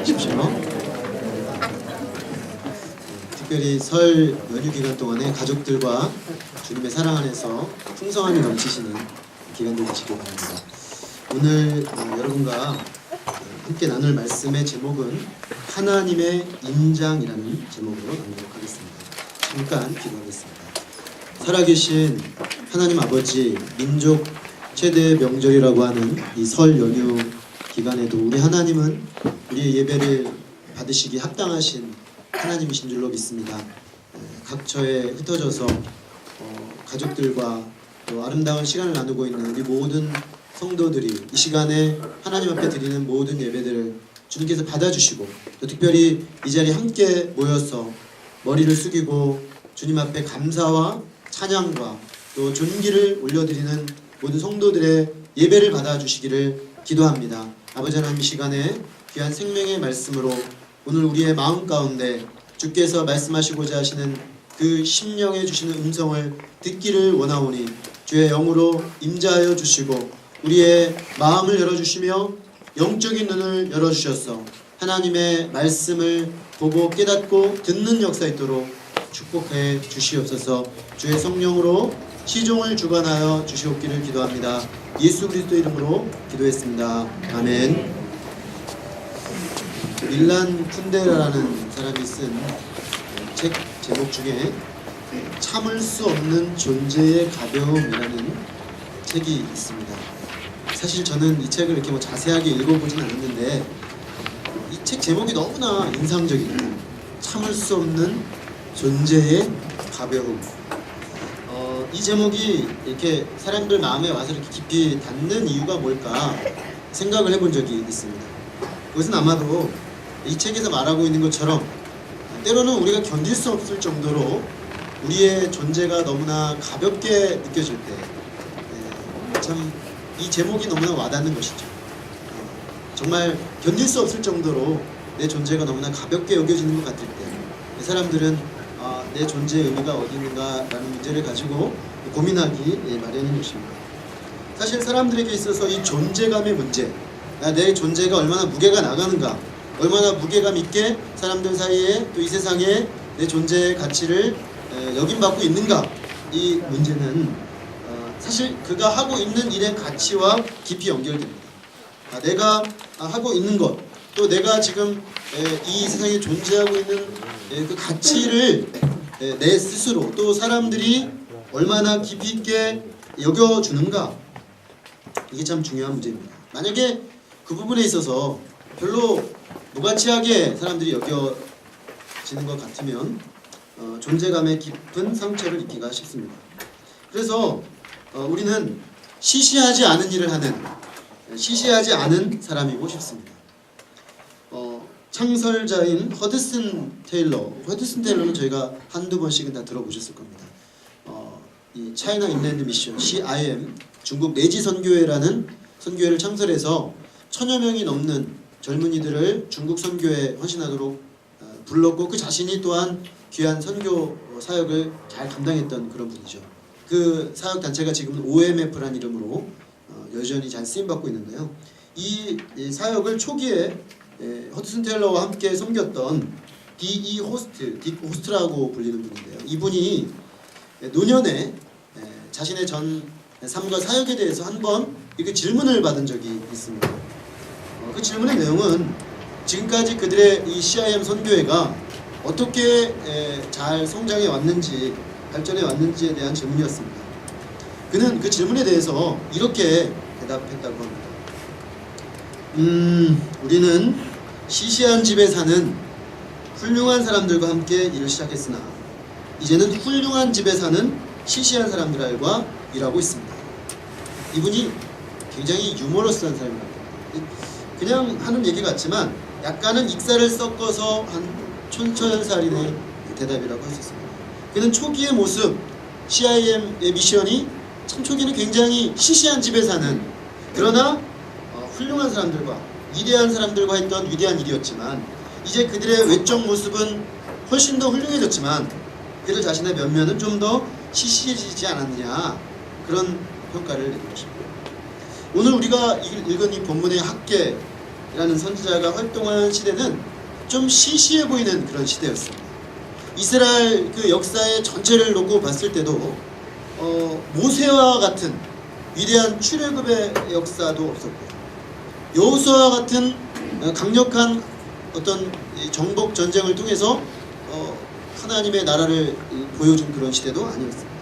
하십시오. 특별히 설 연휴 기간 동안에 가족들과 주님의 사랑 안에서 풍성함이 넘치시는 기간들 되시길 바랍니다. 오늘 여러분과 함께 나눌 말씀의 제목은 하나님의 인장이라는 제목으로 나누도록 하겠습니다. 잠깐 기도하겠습니다. 살아계신 하나님 아버지, 민족 최대 명절이라고 하는 이 설 연휴 기간에도 우리 하나님은 우리의 예배를 받으시기 합당하신 하나님이신 줄로 믿습니다. 각처에 흩어져서 가족들과 또 아름다운 시간을 나누고 있는 우리 모든 성도들이 이 시간에 하나님 앞에 드리는 모든 예배들을 주님께서 받아주시고, 또 특별히 이 자리에 함께 모여서 머리를 숙이고 주님 앞에 감사와 찬양과 또 존귀를 올려드리는 모든 성도들의 예배를 받아주시기를 기도합니다. 아버지 하나님, 이 시간에 귀한 생명의 말씀으로 오늘 우리의 마음 가운데 주께서 말씀하시고자 하시는 그 심령에 주시는 음성을 듣기를 원하오니 주의 영으로 임자하여 주시고 우리의 마음을 열어주시며 영적인 눈을 열어주셔서 하나님의 말씀을 보고 깨닫고 듣는 역사 있도록 축복해 주시옵소서. 주의 성령으로 시종을 주관하여 주시옵기를 기도합니다. 예수 그리스도 이름으로 기도했습니다. 아멘. 밀란 쿤데라라는 사람이 쓴 책 제목 중에 참을 수 없는 존재의 가벼움이라는 책이 있습니다. 사실 저는 이 책을 이렇게 자세하게 읽어보진 않았는데 이 책 제목이 너무나 인상적입니다. 참을 수 없는 존재의 가벼움. 이 제목이 이렇게 사람들 마음에 와서 이렇게 깊이 닿는 이유가 뭘까 생각을 해본 적이 있습니다. 그것은 아마도 이 책에서 말하고 있는 것처럼 때로는 우리가 견딜 수 없을 정도로 우리의 존재가 너무나 가볍게 느껴질 때 참 이 제목이 너무나 와닿는 것이죠. 정말 견딜 수 없을 정도로 내 존재가 너무나 가볍게 여겨지는 것 같을 때 사람들은 내 존재의 의미가 어디 있는가라는 문제를 가지고 고민하기 마련인 것입니다. 사실 사람들에게 있어서 이 존재감의 문제, 내 존재가 얼마나 무게가 나가는가, 얼마나 무게감 있게 사람들 사이에 또 이 세상에 내 존재의 가치를 여김받고 있는가, 이 문제는 사실 그가 하고 있는 일의 가치와 깊이 연결됩니다. 내가 하고 있는 것, 또 내가 지금 이 세상에 존재하고 있는 그 가치를 내 스스로 또 사람들이 얼마나 깊이 있게 여겨주는가, 이게 참 중요한 문제입니다. 만약에 그 부분에 있어서 별로 무가치하게 사람들이 여겨지는 것 같으면 존재감의 깊은 상처를 입기가 쉽습니다. 그래서 우리는 시시하지 않은 일을 하는, 시시하지 않은 사람이고 싶습니다. 창설자인 허드슨 테일러는 저희가 한두 번씩은 다 들어보셨을 겁니다. 이 차이나 인랜드 미션 CIM, 중국 내지 선교회라는 선교회를 창설해서 1000여 명이 넘는 젊은이들을 중국 선교에 헌신하도록 불렀고, 그 자신이 또한 귀한 선교 사역을 잘 감당했던 그런 분이죠. 그 사역 단체가 지금 OMF라는 이름으로 여전히 잘 쓰임받고 있는데요. 이 사역을 초기에 허드슨 테일러와 함께 섬겼던 딕 호스트라고 불리는 분인데요. 이분이 노년에 자신의 전 삶과 사역에 대해서 한번 이렇게 질문을 받은 적이 있습니다. 그 질문의 내용은 지금까지 그들의 이 CIM 선교회가 어떻게 잘 성장해 왔는지, 발전해 왔는지에 대한 질문이었습니다. 그는 그 질문에 대해서 이렇게 대답했다고 합니다. 우리는 시시한 집에 사는 훌륭한 사람들과 함께 일을 시작했으나 이제는 훌륭한 집에 사는 시시한 사람들과 일하고 있습니다. 이분이 굉장히 유머러스한 사람입니다. 그냥 하는 얘기 같지만 약간은 익사를 섞어서 한 촌철살인의 대답이라고 할 수 있습니다. 그는 초기의 모습, CIM의 미션이 참 초기는 굉장히 시시한 집에 사는, 그러나 훌륭한 사람들과 위대한 사람들과 했던 위대한 일이었지만 이제 그들의 외적 모습은 훨씬 더 훌륭해졌지만 그들 자신의 면면은 좀 더 시시해지지 않았느냐, 그런 평가를 내린 것입니다. 오늘 우리가 읽은 이 본문의 학계 라는 선지자가 활동한 시대는 좀 시시해 보이는 그런 시대였습니다. 이스라엘 그 역사의 전체를 놓고 봤을 때도 모세와 같은 위대한 출애굽의 역사도 없었고, 여호수아와 같은 강력한 어떤 정복 전쟁을 통해서 하나님의 나라를 보여준 그런 시대도 아니었습니다.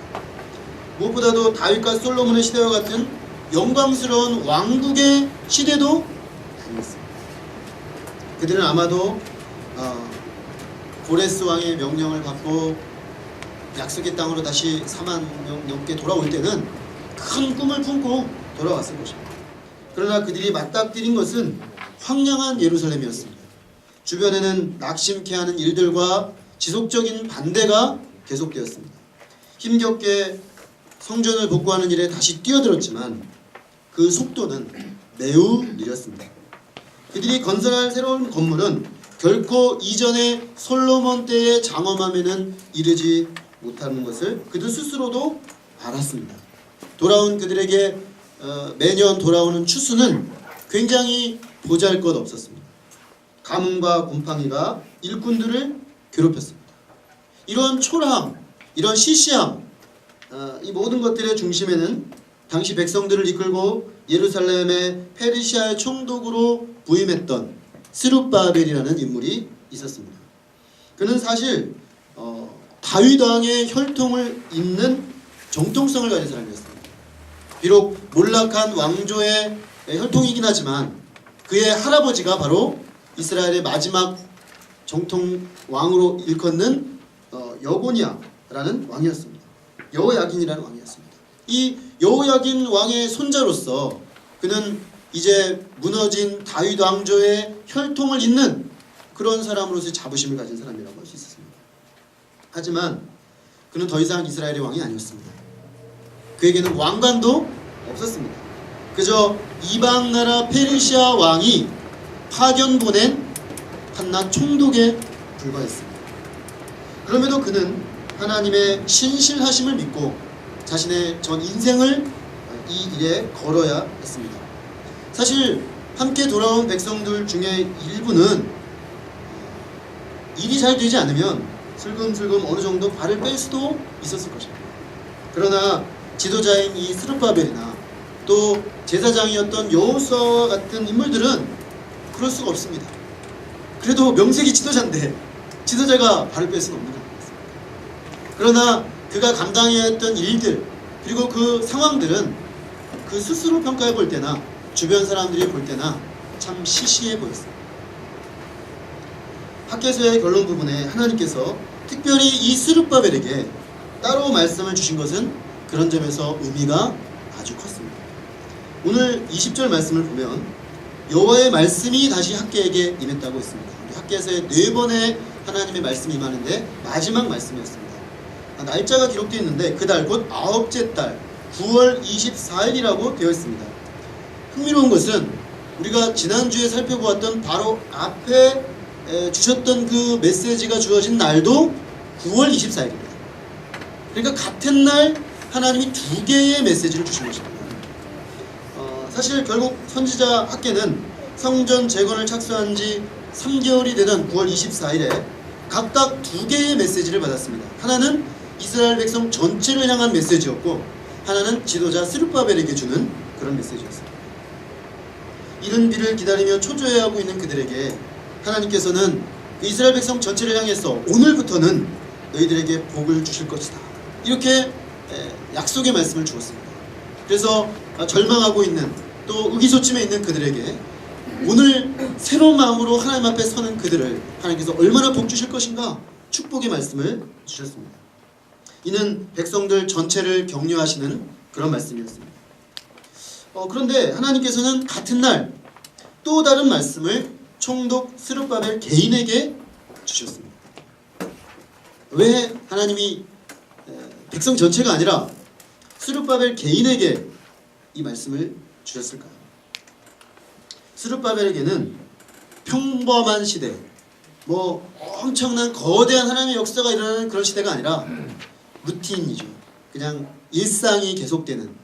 무엇보다도 다윗과 솔로몬의 시대와 같은 영광스러운 왕국의 시대도 아니었습니다. 그들은 아마도 고레스 왕의 명령을 받고 약속의 땅으로 다시 4만 명 넘게 돌아올 때는 큰 꿈을 품고 돌아왔을 것입니다. 그러나 그들이 맞닥뜨린 것은 황량한 예루살렘이었습니다. 주변에는 낙심케 하는 일들과 지속적인 반대가 계속되었습니다. 힘겹게 성전을 복구하는 일에 다시 뛰어들었지만 그 속도는 매우 느렸습니다. 그들이 건설할 새로운 건물은 결코 이전의 솔로몬 때의 장엄함에는 이르지 못하는 것을 그들 스스로도 알았습니다. 돌아온 그들에게 매년 돌아오는 추수는 굉장히 보잘것없었습니다. 가뭄과 곰팡이가 일꾼들을 괴롭혔습니다. 이런 초라함, 이런 시시함, 이 모든 것들의 중심에는 당시 백성들을 이끌고 예루살렘의 페르시아의 총독으로 부임했던 스룹바벨이라는 인물이 있었습니다. 그는 사실 다윗 왕의 혈통을 잇는 정통성을 가진 사람이었습니다. 비록 몰락한 왕조의 혈통이긴 하지만 그의 할아버지가 바로 이스라엘의 마지막 정통 왕으로 일컫는 여고니아라는 왕이었습니다. 여호야긴이라는 왕이었습니다. 이 여호야긴 왕의 손자로서 그는 이제 무너진 다윗 왕조의 혈통을 잇는 그런 사람으로서 자부심을 가진 사람이라고 할 수 있었습니다. 하지만 그는 더 이상 이스라엘의 왕이 아니었습니다. 그에게는 왕관도 없었습니다. 그저 이방 나라 페르시아 왕이 파견 보낸 한낱 총독에 불과했습니다. 그럼에도 그는 하나님의 신실하심을 믿고 자신의 전 인생을 이 일에 걸어야 했습니다. 사실 함께 돌아온 백성들 중에 일부는 일이 잘 되지 않으면 슬금슬금 어느 정도 발을 뺄 수도 있었을 것입니다. 그러나 지도자인 이 스룹바벨이나 또 제사장이었던 여호수아와 같은 인물들은 그럴 수가 없습니다. 그래도 명색이 지도자인데 지도자가 발을 뺄 수는 없는 것 같습니다. 그러나 그가 감당해야 했던 일들 그리고 그 상황들은 그 스스로 평가해 볼 때나 주변 사람들이 볼 때나 참 시시해 보였습니다. 학개서의 결론 부분에 하나님께서 특별히 이 스룹바벨에게 따로 말씀을 주신 것은 그런 점에서 의미가 아주 컸습니다. 오늘 20절 말씀을 보면 여호와의 말씀이 다시 학개에게 임했다고 했습니다. 학개서에 4번의 하나님의 말씀이 임하는데 마지막 말씀이었습니다. 날짜가 기록되어 있는데 그달 곧 9째 달 9월 24일이라고 되어 있습니다. 흥미로운 것은 우리가 지난주에 살펴보았던 바로 앞에 주셨던 그 메시지가 주어진 날도 9월 24일입니다. 그러니까 같은 날 하나님이 2개의 메시지를 주신 것입니다. 사실 결국 선지자 학개는 성전 재건을 착수한 지 3개월이 되던 9월 24일에 각각 2개의 메시지를 받았습니다. 하나는 이스라엘 백성 전체를 향한 메시지였고 하나는 지도자 스룹바벨에게 주는 그런 메시지였습니다. 이른 비를 기다리며 초조해하고 있는 그들에게 하나님께서는 그 이스라엘 백성 전체를 향해서 오늘부터는 너희들에게 복을 주실 것이다. 이렇게 약속의 말씀을 주었습니다. 그래서 절망하고 있는 또 의기소침해 있는 그들에게 오늘 새로운 마음으로 하나님 앞에 서는 그들을 하나님께서 얼마나 복 주실 것인가 축복의 말씀을 주셨습니다. 이는 백성들 전체를 격려하시는 그런 말씀이었습니다. 그런데 하나님께서는 같은 날 또 다른 말씀을 총독 스룹바벨 개인에게 주셨습니다. 왜 하나님이 백성 전체가 아니라 스룹바벨 개인에게 이 말씀을 주셨을까요? 스룹바벨에게는 평범한 시대, 엄청난 거대한 하나님의 역사가 일어나는 그런 시대가 아니라 루틴이죠. 그냥 일상이 계속되는.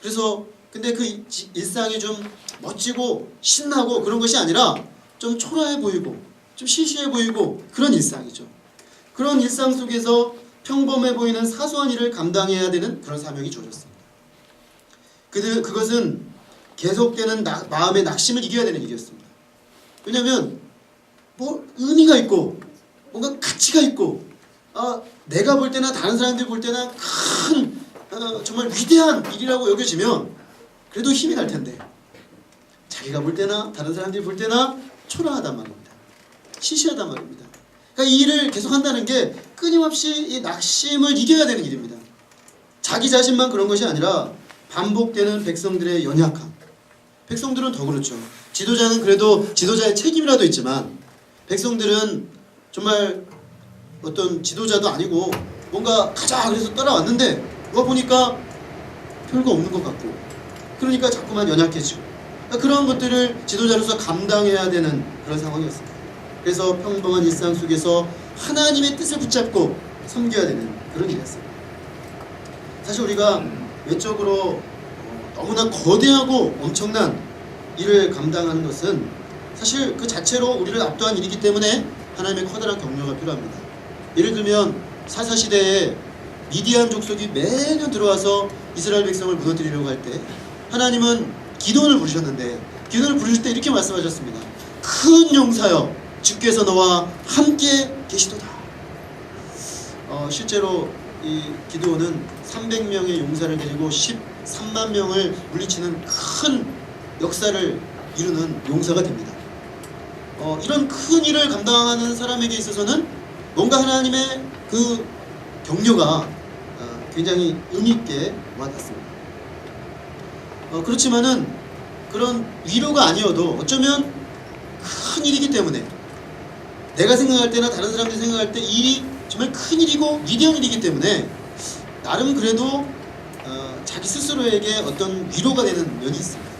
그래서 근데 그 일상이 좀 멋지고 신나고 그런 것이 아니라 좀 초라해 보이고 좀 시시해 보이고 그런 일상이죠. 그런 일상 속에서 평범해 보이는 사소한 일을 감당해야 되는 그런 사명이 주어졌습니다. 그것은 계속되는 마음의 낙심을 이겨야 되는 일이었습니다. 왜냐하면 뭐 의미가 있고 뭔가 가치가 있고 내가 볼 때나 다른 사람들이 볼 때나 큰 정말 위대한 일이라고 여겨지면 그래도 힘이 날 텐데 자기가 볼 때나 다른 사람들이 볼 때나 초라하단 말입니다. 시시하단 말입니다. 그러니까 이 일을 계속 한다는 게 끊임없이 이 낙심을 이겨야 되는 일입니다. 자기 자신만 그런 것이 아니라 반복되는 백성들의 연약함. 백성들은 더 그렇죠. 지도자는 그래도 지도자의 책임이라도 있지만 백성들은 정말 어떤 지도자도 아니고 뭔가 가자 그래서 따라왔는데 누가 보니까 별거 없는 것 같고 그러니까 자꾸만 연약해지고 그런 것들을 지도자로서 감당해야 되는 그런 상황이었습니다. 그래서 평범한 일상 속에서 하나님의 뜻을 붙잡고 섬겨야 되는 그런 일이었습니다. 사실 우리가 외적으로 너무나 거대하고 엄청난 일을 감당하는 것은 사실 그 자체로 우리를 압도한 일이기 때문에 하나님의 커다란 격려가 필요합니다. 예를 들면 사사시대에 미디안 족속이 매년 들어와서 이스라엘 백성을 무너뜨리려고 할 때 하나님은 기도원을 부르셨는데 기도원을 부르실 때 이렇게 말씀하셨습니다. 큰 용사여 주께서 너와 함께 계시도다. 실제로 이 기도원은 300명의 용사를 데리고 13만 명을 물리치는 큰 역사를 이루는 용사가 됩니다. 이런 큰 일을 감당하는 사람에게 있어서는 뭔가 하나님의 그 격려가 굉장히 의미있게 와닿습니다. 그렇지만은 그런 위로가 아니어도 어쩌면 큰 일이기 때문에 내가 생각할 때나 다른 사람들이 생각할 때 이 일이 정말 큰 일이고 위대한 일이기 때문에 나름 그래도 자기 스스로에게 어떤 위로가 되는 면이 있습니다.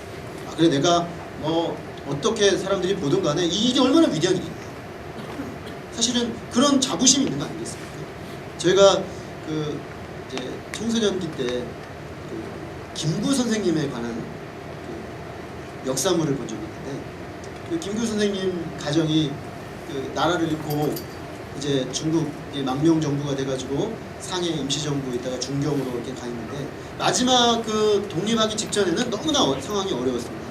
그래 내가 뭐 어떻게 사람들이 보든 간에 이 일이 얼마나 위대한 일인가. 사실은 그런 자부심이 있는 거 아니겠습니까? 저희가 그 이제 청소년기 때 그 김구 선생님에 관한 그 역사물을 본 적이 있는데 그 김구 선생님 가정이 그 나라를 잃고 이제 중국의 망명 정부가 돼가지고 상해 임시정부 있다가 중경으로 이렇게 가 있는데 마지막 그 독립하기 직전에는 너무나 상황이 어려웠습니다.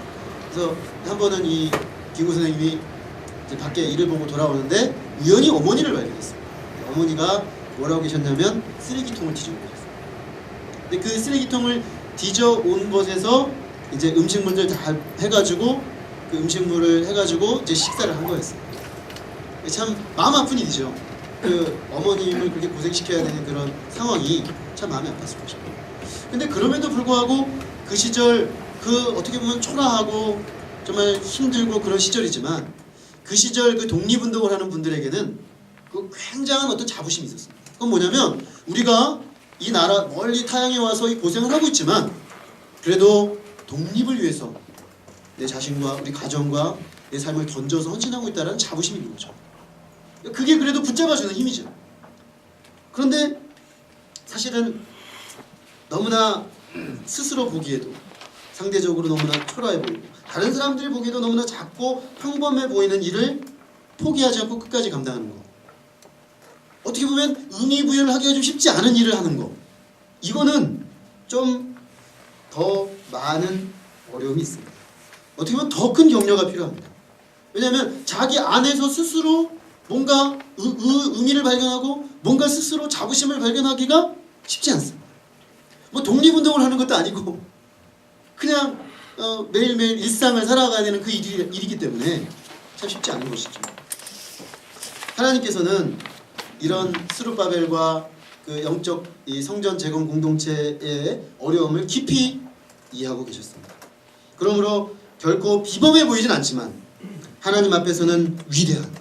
그래서 한 번은 이 김구 선생님이 이제 밖에 일을 보고 돌아오는데 우연히 어머니를 발견했습니다. 어머니가 뭐라고 계셨냐면 쓰레기통을 뒤져온 거였어요. 근데 그 쓰레기통을 뒤져온 것에서 이제 음식물들 다 해가지고 그 음식물을 해가지고 이제 식사를 한 거였어요. 참 마음 아픈 일이죠. 그 어머님을 그렇게 고생시켜야 되는 그런 상황이 참 마음이 아팠을 것입니다. 근데 그럼에도 불구하고 그 시절 그 어떻게 보면 초라하고 정말 힘들고 그런 시절이지만 그 시절 그 독립운동을 하는 분들에게는 그 굉장한 어떤 자부심이 있었습니다. 그건 뭐냐면 우리가 이 나라 멀리 타향에 와서 이 고생을 하고 있지만 그래도 독립을 위해서 내 자신과 우리 가정과 내 삶을 던져서 헌신하고 있다는 자부심이 있는 거죠. 그게 그래도 붙잡아주는 힘이죠. 그런데 사실은 너무나 스스로 보기에도 상대적으로 너무나 초라해 보이고 다른 사람들이 보기에도 너무나 작고 평범해 보이는 일을 포기하지 않고 끝까지 감당하는 거. 어떻게 보면 의미 부여를 하기가 좀 쉽지 않은 일을 하는 거. 이거는 좀 더 많은 어려움이 있습니다. 어떻게 보면 더 큰 격려가 필요합니다. 왜냐하면 자기 안에서 스스로 뭔가 의미를 발견하고 뭔가 스스로 자부심을 발견하기가 쉽지 않습니다. 뭐 독립운동을 하는 것도 아니고 그냥 매일매일 일상을 살아가야 되는 그 일이기 때문에 참 쉽지 않은 것이죠. 하나님께서는 이런 스룹바벨과 그 영적 이 성전 재건 공동체의 어려움을 깊이 이해하고 계셨습니다. 그러므로 결코 비범해 보이진 않지만 하나님 앞에서는 위대한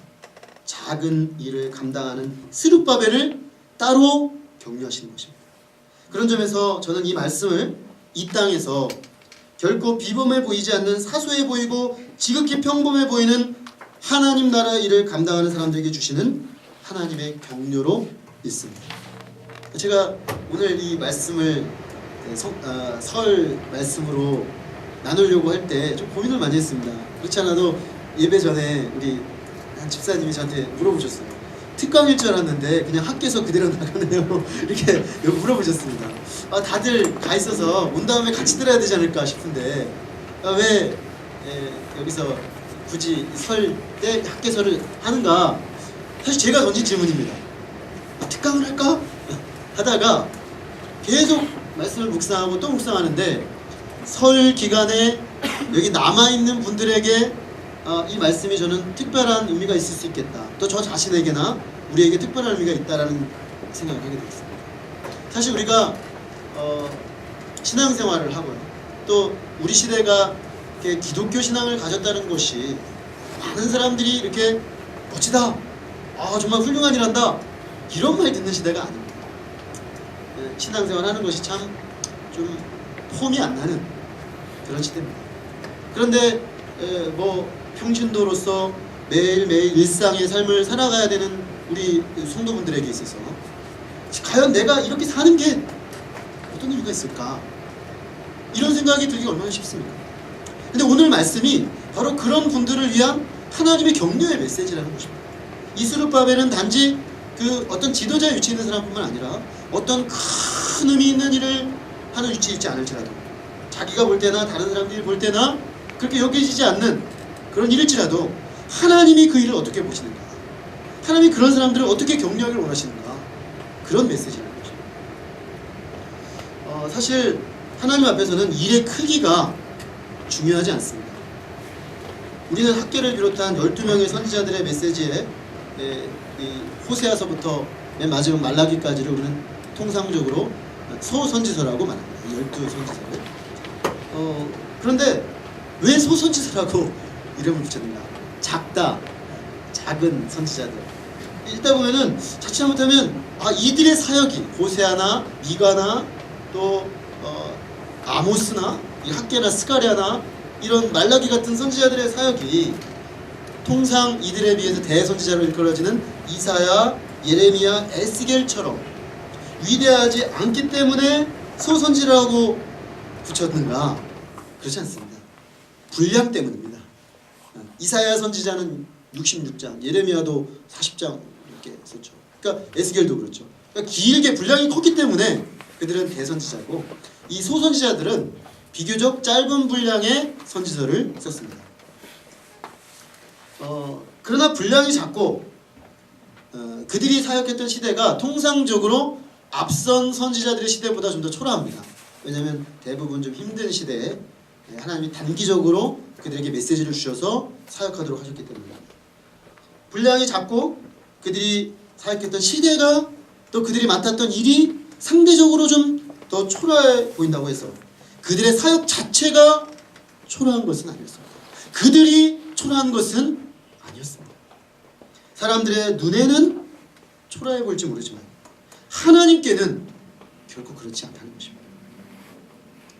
작은 일을 감당하는 스룹바벨을 따로 격려하시는 것입니다. 그런 점에서 저는 이 말씀을 이 땅에서 결코 비범해 보이지 않는 사소해 보이고 지극히 평범해 보이는 하나님 나라 일을 감당하는 사람들에게 주시는 하나님의 격려로 있습니다. 제가 오늘 이 말씀을 설 말씀으로 나누려고 할 때 좀 고민을 많이 했습니다. 그렇지 않아도 예배 전에 우리 한 집사님이 저한테 물어보셨어요. 특강일 줄 알았는데 그냥 학교에서 그대로 나가네요. 이렇게 물어보셨습니다. 다들 가 있어서 온 다음에 같이 들어야 되지 않을까 싶은데 왜 여기서 굳이 설 때 학개설을 하는가? 사실 제가 던진 질문입니다. 특강을 할까? 하다가 계속 말씀을 묵상하고 또 묵상하는데 설 기간에 여기 남아있는 분들에게 이 말씀이 저는 특별한 의미가 있을 수 있겠다. 또 저 자신에게나 우리에게 특별한 의미가 있다라는 생각을 하게 되었습니다. 사실 우리가 신앙생활을 하고요. 또 우리 시대가 이렇게 기독교 신앙을 가졌다는 것이 많은 사람들이 이렇게 멋지다, 정말 훌륭한 일한다 이런 말 듣는 시대가 아닙니다. 신앙생활 하는 것이 참 좀 폼이 안 나는 그런 시대입니다. 그런데 뭐 평신도로서 매일매일 일상의 삶을 살아가야 되는 우리 성도분들에게 있어서 과연 내가 이렇게 사는 게 어떤 이유가 있을까? 이런 생각이 들기가 얼마나 쉽습니까? 근데 오늘 말씀이 바로 그런 분들을 위한 하나님의 격려의 메시지라는 것입니다. 이 스룹바벨은 단지 그 어떤 지도자의 위치에 있는 사람뿐만 아니라 어떤 큰 의미 있는 일을 하는 위치에 있지 않을지라도 자기가 볼 때나 다른 사람들이 볼 때나 그렇게 여겨지지 않는 그런 일일지라도 하나님이 그 일을 어떻게 보시는가, 하나님이 그런 사람들을 어떻게 격려하기를 원하시는가, 그런 메시지라는 거죠. 사실 하나님 앞에서는 일의 크기가 중요하지 않습니다. 우리는 학계를 비롯한 12명의 선지자들의 메시지에 호세아서부터 맨 마지막 말라기까지를 우리는 통상적으로 소선지서라고 말합니다. 12선지서를. 그런데 왜 소선지서라고 이름을 붙였는가? 작은 선지자들. 읽다 보면은 자칫 잘못하면 이들의 사역이 호세아나 미가나 또 아모스나 학계나 스가랴나 이런 말라기 같은 선지자들의 사역이 통상 이들에 비해서 대선지자로 일컬어지는 이사야, 예레미야, 에스겔처럼 위대하지 않기 때문에 소선지라고 붙였는가? 그렇지 않습니다. 분량 때문입니다. 이사야 선지자는 66장, 예레미야도 40장 이렇게 썼죠. 그러니까 에스겔도 그렇죠. 그러니까 길게 분량이 컸기 때문에 그들은 대선지자고 이 소선지자들은 비교적 짧은 분량의 선지서를 썼습니다. 그러나 분량이 작고 그들이 사역했던 시대가 통상적으로 앞선 선지자들의 시대보다 좀 더 초라합니다. 왜냐하면 대부분 좀 힘든 시대에 하나님이 단기적으로 그들에게 메시지를 주셔서 사역하도록 하셨기 때문입니다. 분량이 작고 그들이 사역했던 시대가 또 그들이 맡았던 일이 상대적으로 좀 더 초라해 보인다고 해서 그들의 사역 자체가 초라한 것은 아니었습니다. 그들이 초라한 것은 아니었습니다. 사람들의 눈에는 초라해 보일지 모르지만 하나님께는 결코 그렇지 않다는 것입니다.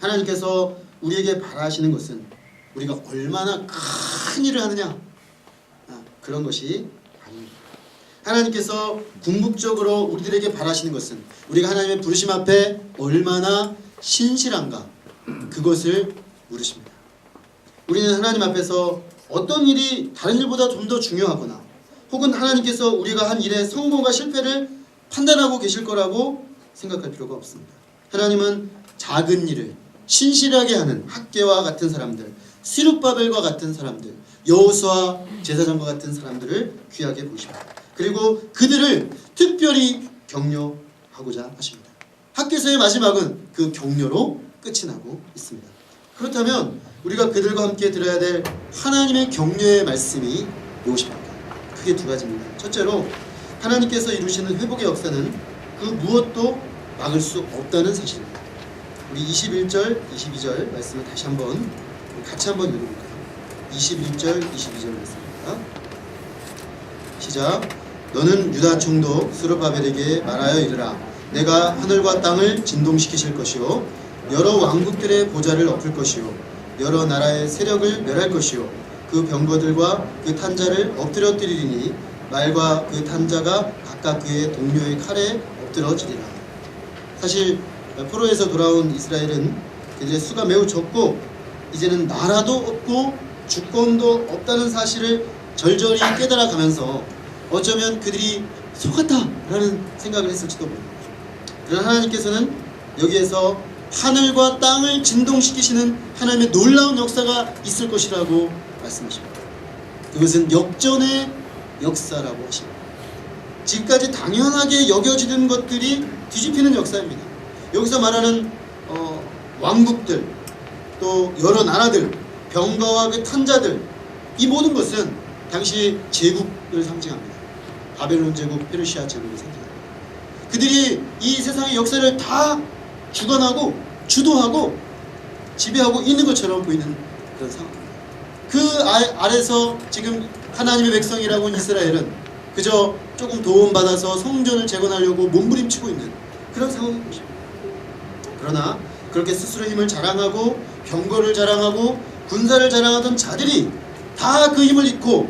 하나님께서 우리에게 바라시는 것은 우리가 얼마나 큰 일을 하느냐, 그런 것이 아닙니다. 하나님께서 궁극적으로 우리들에게 바라시는 것은 우리가 하나님의 부르심 앞에 얼마나 신실한가, 그것을 물으십니다. 우리는 하나님 앞에서 어떤 일이 다른 일보다 좀 더 중요하거나 혹은 하나님께서 우리가 한 일의 성공과 실패를 판단하고 계실 거라고 생각할 필요가 없습니다. 하나님은 작은 일을 신실하게 하는 학개와 같은 사람들, 스룹바벨과 같은 사람들, 여호수아 제사장과 같은 사람들을 귀하게 보십니다. 그리고 그들을 특별히 격려하고자 하십니다. 학개서의 마지막은 그 격려로 끝이 나고 있습니다. 그렇다면 우리가 그들과 함께 들어야 될 하나님의 격려의 말씀이 무엇입니까? 크게 두 가지입니다. 첫째로 하나님께서 이루시는 회복의 역사는 그 무엇도 막을 수 없다는 사실입니다. 우리 21절, 22절 말씀을 다시 한번 같이 한번 읽어볼까요? 21절, 22절 말씀입니다. 시작. 너는 유다 총독 스룹바벨에게 말하여 이르라. 내가 하늘과 땅을 진동시키실 것이요 여러 왕국들의 보좌를 엎을 것이요 여러 나라의 세력을 멸할 것이요 그 병거들과 그 탄자를 엎드려뜨리리니 말과 그 탄자가 각각 그의 동료의 칼에 엎드러지리라. 사실 포로에서 돌아온 이스라엘은 그들의 수가 매우 적고 이제는 나라도 없고 주권도 없다는 사실을 절절히 깨달아가면서 어쩌면 그들이 속았다라는 생각을 했을지도 모릅니다. 그러나 하나님께서는 여기에서 하늘과 땅을 진동시키시는 하나님의 놀라운 역사가 있을 것이라고 말씀하십니다. 그것은 역전의 역사라고 하십니다. 지금까지 당연하게 여겨지던 것들이 뒤집히는 역사입니다. 여기서 말하는 왕국들, 또 여러 나라들, 병거와 그 탄자들, 이 모든 것은 당시 제국을 상징합니다. 바벨론 제국, 페르시아 제국을 상징합니다. 그들이 이 세상의 역사를 다 주관하고 주도하고 지배하고 있는 것처럼 보이는 그런 상황입니다. 그 아래서 지금 하나님의 백성이라고 하는 이스라엘은 그저 조금 도움받아서 성전을 재건하려고 몸부림치고 있는 그런 상황인 것입니다. 그러나 그렇게 스스로 힘을 자랑하고 병거를 자랑하고 군사를 자랑하던 자들이 다 그 힘을 잃고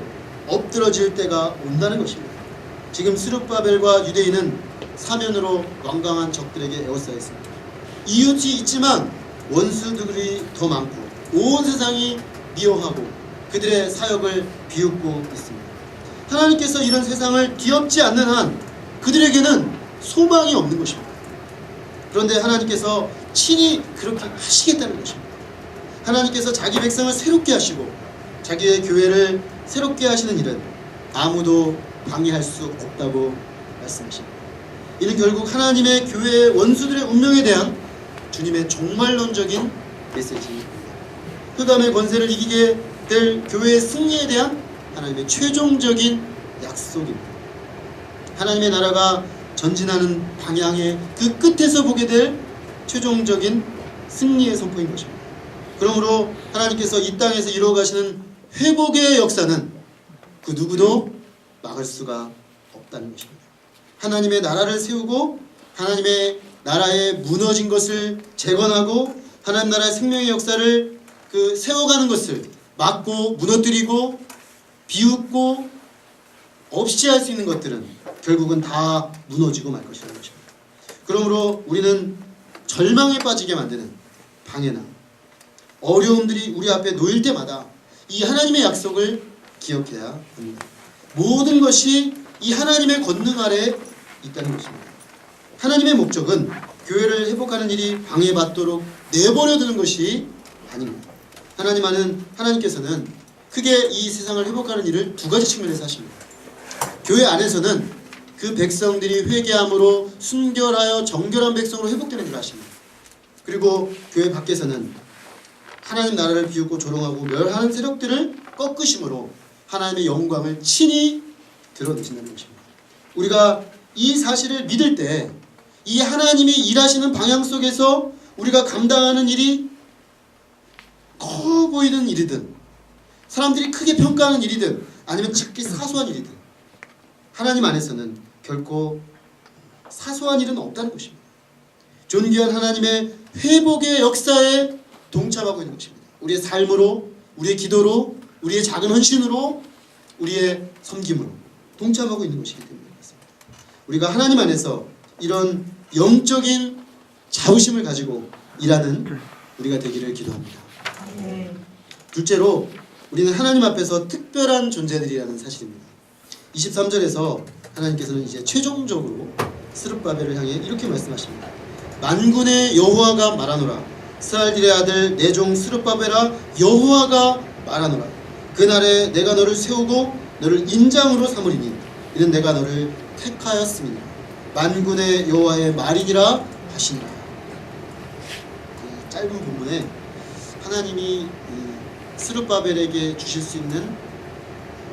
엎드러질 때가 온다는 것입니다. 지금 스룹바벨과 유대인은 사면으로 완강한 적들에게 에워싸여 있습니다. 이웃이 있지만 원수들이 더 많고 온 세상이 미워하고 그들의 사역을 비웃고 있습니다. 하나님께서 이런 세상을 뒤엎지 않는 한 그들에게는 소망이 없는 것입니다. 그런데 하나님께서 친히 그렇게 하시겠다는 것입니다. 하나님께서 자기 백성을 새롭게 하시고 자기의 교회를 새롭게 하시는 일은 아무도 방해할 수 없다고 말씀하십니다. 이는 결국 하나님의 교회의 원수들의 운명에 대한 주님의 종말론적인 메시지입니다. 흑암의 권세를 이기게 될 교회의 승리에 대한 하나님의 최종적인 약속입니다. 하나님의 나라가 전진하는 방향의 그 끝에서 보게 될 최종적인 승리의 선포인 것입니다. 그러므로 하나님께서 이 땅에서 이루어가시는 회복의 역사는 그 누구도 막을 수가 없다는 것입니다. 하나님의 나라를 세우고 하나님의 나라에 무너진 것을 재건하고 하나님 나라의 생명의 역사를 세워가는 것을 막고 무너뜨리고 비웃고 없이 할 수 있는 것들은 결국은 다 무너지고 말 것이라는 것입니다. 그러므로 우리는 절망에 빠지게 만드는 방해나 어려움들이 우리 앞에 놓일 때마다 이 하나님의 약속을 기억해야 합니다. 모든 것이 이 하나님의 권능 아래 있다는 것입니다. 하나님의 목적은 교회를 회복하는 일이 방해받도록 내버려두는 것이 아닙니다. 하나님께서는 크게 이 세상을 회복하는 일을 두 가지 측면에서 하십니다. 교회 안에서는 그 백성들이 회개함으로 순결하여 정결한 백성으로 회복되는 일을 하십니다. 그리고 교회 밖에서는 하나님 나라를 비웃고 조롱하고 멸하는 세력들을 꺾으심으로 하나님의 영광을 친히 드러내신다는 것입니다. 우리가 이 사실을 믿을 때 이 하나님이 일하시는 방향 속에서 우리가 감당하는 일이 커 보이는 일이든 사람들이 크게 평가하는 일이든 아니면极기 사소한 일이든 하나님 안에서는 결코 사소한 일은 없다는 것입니다. 존귀한 하나님의 회복의 역사에 동참하고 있는 것입니다. 우리의 삶으로, 우리의 기도로, 우리의 작은 헌신으로, 우리의 섬김으로 동참하고 있는 것이기 때문에 그렇습니다. 우리가 하나님 안에서 이런 영적인 자부심을 가지고 일하는 우리가 되기를 기도합니다. 둘째로 우리는 하나님 앞에서 특별한 존재들이라는 사실입니다. 23절에서 하나님께서는 이제 최종적으로 스룹바벨을 향해 이렇게 말씀하십니다. 만군의 여호와가 말하노라. 스알딜의 아들 내 종 스룹바벨아, 여호와가 말하노라. 그날에 내가 너를 세우고 너를 인장으로 삼으리니 이는 내가 너를 택하였음이니라. 만군의 여호와의 말이니라 하시니라. 짧은 본문에 하나님이 스룹바벨에게 주실 수 있는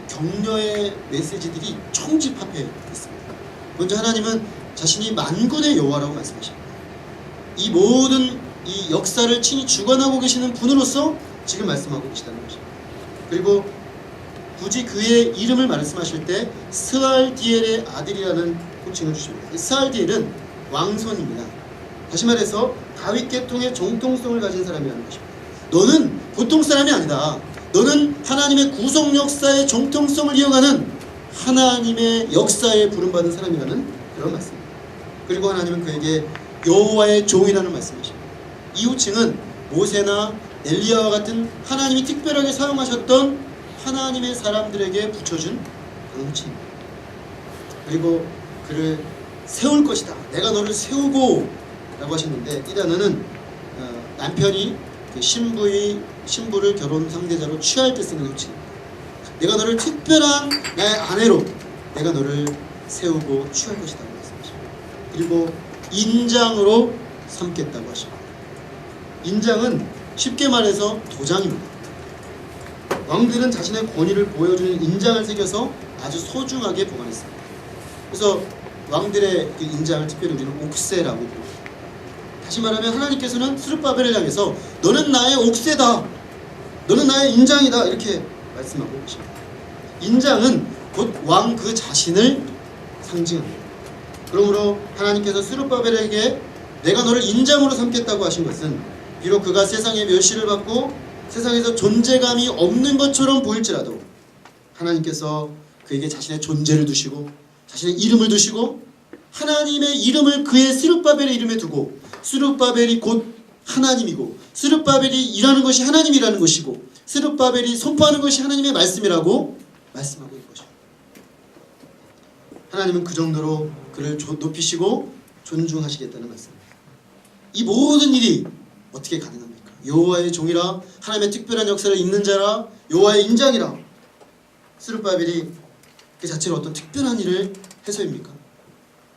격려의 메시지들이 총집합해 있습니다. 먼저 하나님은 자신이 만군의 여호와라고 말씀하십니다. 이 모든 이 역사를 친히 주관하고 계시는 분으로서 지금 말씀하고 계시다는 것입니다. 그리고 굳이 그의 이름을 말씀하실 때 스알디엘의 아들이라는 호칭을 주십니다. 이 스알디엘은 왕손입니다. 다시 말해서 다윗 계통의 정통성을 가진 사람이라는 것입니다. 너는 보통 사람이 아니다. 너는 하나님의 구속 역사의 정통성을 이어가는 하나님의 역사에 부름받은 사람이라는 그런 말씀입니다. 그리고 하나님은 그에게 여호와의 종이라는 말씀이십니다. 이 호칭은 모세나 엘리야와 같은 하나님이 특별하게 사용하셨던 하나님의 사람들에게 붙여준 그런 호칭입니다. 그리고 그를 세울 것이다. 내가 너를 세우고 라고 하셨는데, 이 단어는 남편이 그 신부를 결혼 상대자로 취할 때 쓰는 호칭입니다. 내가 너를 특별한 나의 아내로 내가 너를 세우고 취할 것이다 말씀하십니다. 그리고 인장으로 삼겠다고 하십니다. 인장은 쉽게 말해서 도장입니다. 왕들은 자신의 권위를 보여주는 인장을 새겨서 아주 소중하게 보관했습니다. 그래서 왕들의 그 인장을 특별히 우리는 옥새라고 부릅니다. 다시 말하면 하나님께서는 스룹바벨을 향해서 너는 나의 옥새다, 너는 나의 인장이다, 이렇게 말씀하고 계십니다. 인장은 곧 왕 그 자신을 상징합니다. 그러므로 하나님께서 스룹바벨에게 내가 너를 인장으로 삼겠다고 하신 것은 비록 그가 세상의 멸시를 받고 세상에서 존재감이 없는 것처럼 보일지라도 하나님께서 그에게 자신의 존재를 두시고 자신의 이름을 두시고 하나님의 이름을 그의 스룹바벨의 이름에 두고, 스룹바벨이 곧 하나님이고 스룹바벨이 일하는 것이 하나님이라는 것이고 스룹바벨이 선포하는 것이 하나님의 말씀이라고 말씀하고 있는 것입니다. 하나님은 그 정도로 그를 높이시고 존중하시겠다는 말씀입니다. 이 모든 일이 어떻게 가능합니까? 여호와의 종이라, 하나님의 특별한 역사를 잇는 자라, 여호와의 인장이라. 스룹바벨이 그 자체로 어떤 특별한 일을 해서입니까?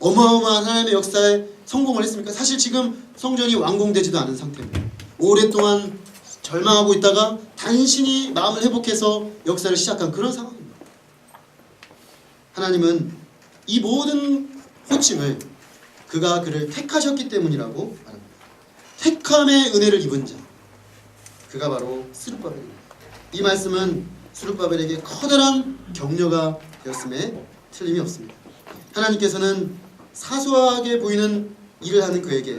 어마어마한 하나님의 역사에 성공을 했습니까? 사실 지금 성전이 완공되지도 않은 상태입니다. 오랫동안 절망하고 있다가 단신이 마음을 회복해서 역사를 시작한 그런 상황입니다. 하나님은 이 모든 호칭을 그가 그를 택하셨기 때문이라고 말합니다. 택함의 은혜를 입은 자, 그가 바로 스룹바벨입니다. 이 말씀은 스룹바벨에게 커다란 격려가 되었음에 틀림이 없습니다. 하나님께서는 사소하게 보이는 일을 하는 그에게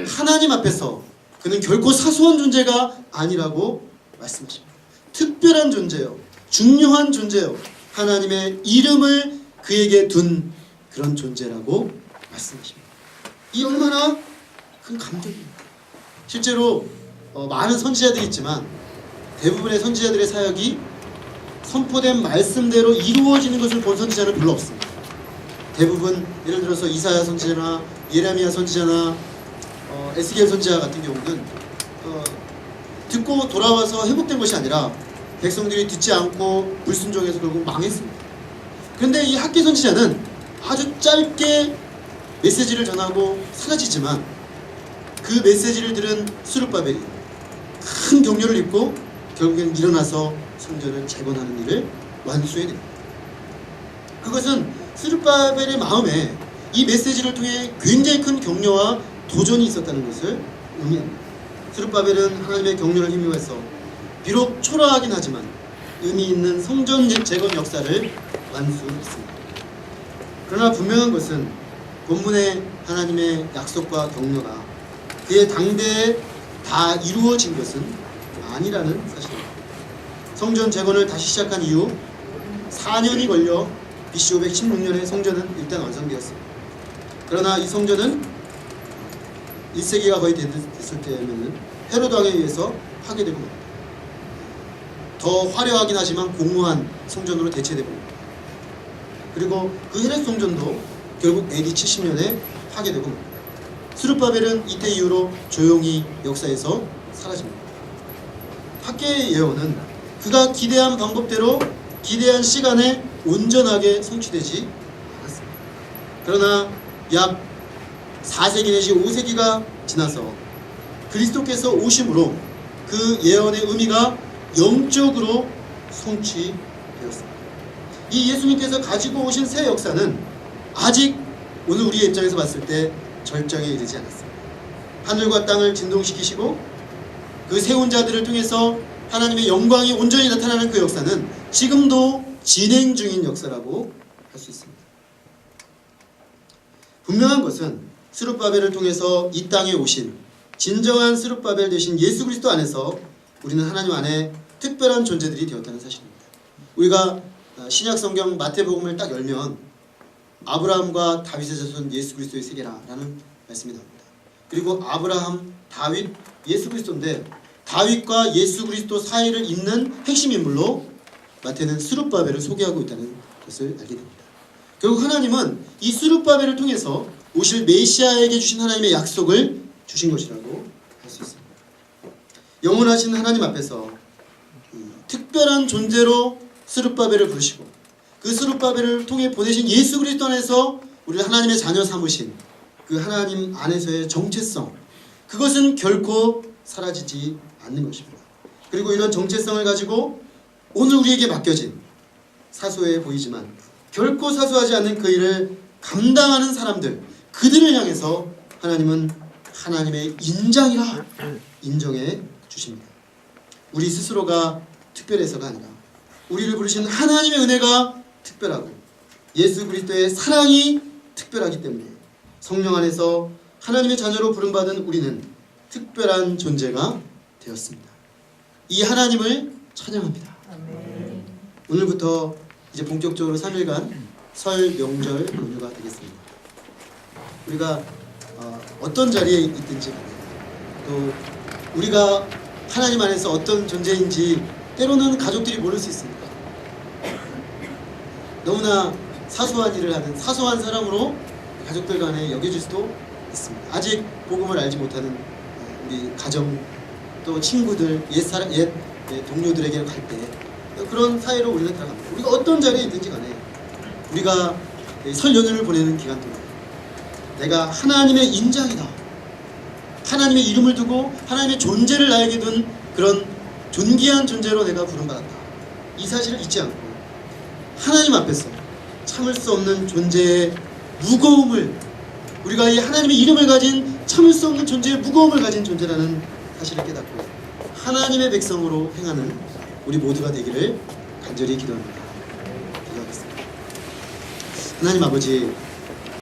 하나님 앞에서 그는 결코 사소한 존재가 아니라고 말씀하십니다. 특별한 존재요, 중요한 존재요, 하나님의 이름을 그에게 둔 그런 존재라고 말씀하십니다. 이 얼마나 큰 감격입니다. 실제로 많은 선지자들이 있지만 대부분의 선지자들의 사역이 선포된 말씀대로 이루어지는 것을 본 선지자는 별로 없습니다. 대부분 예를 들어서 이사야 선지자나 예레미야 선지자나 에스겔 선지자 같은 경우는 듣고 돌아와서 회복된 것이 아니라 백성들이 듣지 않고 불순종해서 결국 망했습니다. 그런데 이 학개 선지자는 아주 짧게 메시지를 전하고 사라지지만 그 메시지를 들은 스룹바벨이 큰 격려를 입고 결국엔 일어나서 성전을 재건하는 일을 완수해냅니다. 그것은 스룹바벨의 마음에 이 메시지를 통해 굉장히 큰 격려와 도전이 있었다는 것을 의미합니다. 스룹바벨은 하나님의 격려를 힘입어서 비록 초라하긴 하지만 의미 있는 성전 재건 역사를 완수했습니다. 그러나 분명한 것은 본문의 하나님의 약속과 격려가 그의 당대에 다 이루어진 것은 아니라는 사실입니다. 성전 재건을 다시 시작한 이후 4년이 걸려 BC 516년에 성전은 일단 완성되었습니다. 그러나 이 성전은 1세기가 거의 됐을 때에는 헤로드 왕에 의해서 파괴되고 맙니다. 더 화려하긴 하지만 공허한 성전으로 대체되고 맙니다. 그리고 그 헤레스 성전도 결국 AD 70년에 파괴되고 맙니다. 스룹바벨은 이때 이후로 조용히 역사에서 사라집니다. 학개의 예언은 그가 기대한 방법대로 기대한 시간에 온전하게 성취되지 않았습니다. 그러나 약 4세기 내지 5세기가 지나서 그리스도께서 오심으로 그 예언의 의미가 영적으로 성취되었습니다. 이 예수님께서 가지고 오신 새 역사는 아직 오늘 우리의 입장에서 봤을 때 절정에 이르지 않았습니다. 하늘과 땅을 진동시키시고 그 세운 자들을 통해서 하나님의 영광이 온전히 나타나는 그 역사는 지금도 진행 중인 역사라고 할 수 있습니다. 분명한 것은 스룹바벨을 통해서 이 땅에 오신 진정한 스룹바벨 되신 예수 그리스도 안에서 우리는 하나님 안에 특별한 존재들이 되었다는 사실입니다. 우리가 신약 성경 마태복음을 딱 열면 아브라함과 다윗의 자손 예수 그리스도의 세계라라는 말씀이 나옵니다. 그리고 아브라함, 다윗, 예수 그리스도인데 다윗과 예수 그리스도 사이를 잇는 핵심 인물로 마태는 스룹바벨을 소개하고 있다는 것을 알게 됩니다. 결국 하나님은 이 스룹바벨을 통해서 오실 메시아에게 주신 하나님의 약속을 주신 것이라고 할 수 있습니다. 영원하신 하나님 앞에서 특별한 존재로 스룹바벨을 부르시고 그 스룹바벨을 통해 보내신 예수 그리스도 안에서 우리를 하나님의 자녀 삼으신 그 하나님 안에서의 정체성, 그것은 결코 사라지지 않는 것입니다. 그리고 이런 정체성을 가지고 오늘 우리에게 맡겨진 사소해 보이지만 결코 사소하지 않는 그 일을 감당하는 사람들, 그들을 향해서 하나님은 하나님의 인장이라 인정해 주십니다. 우리 스스로가 특별해서가 아니라 우리를 부르신 하나님의 은혜가 특별하고 예수 그리스도의 사랑이 특별하기 때문에 성령 안에서 하나님의 자녀로 부름받은 우리는 특별한 존재가 되었습니다. 이 하나님을 찬양합니다. 아멘. 오늘부터 이제 본격적으로 3일간 설 명절 연휴가 되겠습니다. 우리가 어떤 자리에 있든지 간에 또 우리가 하나님 안에서 어떤 존재인지 때로는 가족들이 모를 수 있습니다. 너무나 사소한 일을 하는 사소한 사람으로 가족들 간에 여겨질 수도 있습니다. 아직 복음을 알지 못하는 우리 가정 또 친구들, 옛 동료들에게 갈 때 그런 사이로 우리는 들어갑니다. 우리가 어떤 자리에 있든지 간에 우리가 설 연휴를 보내는 기간 동안 내가 하나님의 인장이다, 하나님의 이름을 두고 하나님의 존재를 나에게 둔 그런 존귀한 존재로 내가 부름받았다, 이 사실을 잊지 않고 하나님 앞에서 참을 수 없는 존재의 무거움을, 우리가 이 하나님의 이름을 가진 참을 수 없는 존재의 무거움을 가진 존재라는 사실을 깨닫고 하나님의 백성으로 행하는 우리 모두가 되기를 간절히 기도합니다. 기도하겠습니다. 하나님 아버지,